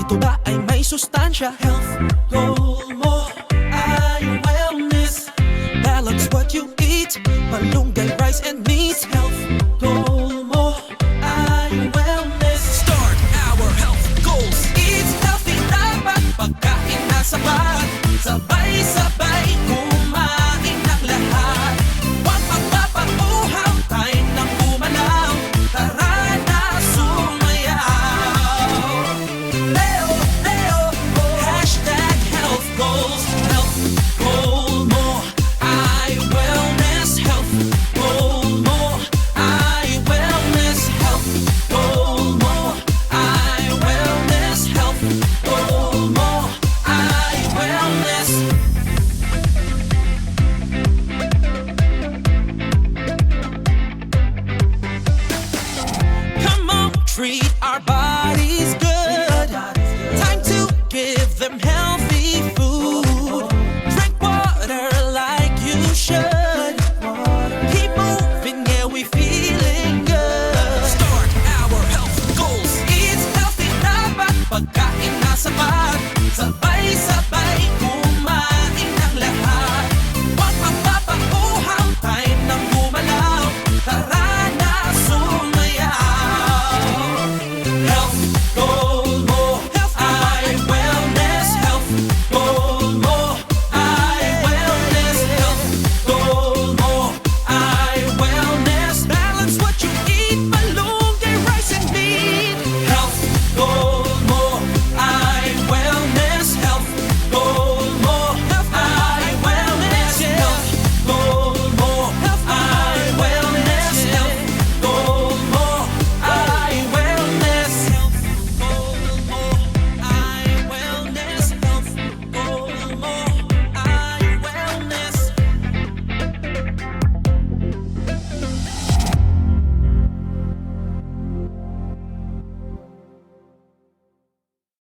ito ba ay may sustansya? Health goal mo ay wellness. Balance what you eat, malunggay, rice and meat. Health goal mo ay wellness. Start our health goals. Eat healthy, dapat pagkain na sapat. Sabay-sabay kumain ng lahat. Huwag magpapauhaw, time nang bumalaw. Tara na sumayaw. Leo, Leo, hashtag health goals. Health goal mo ay wellness. Health goal mo ay wellness. Health goal mo ay wellness. Health goal mo ay wellness. Come on, treat our body.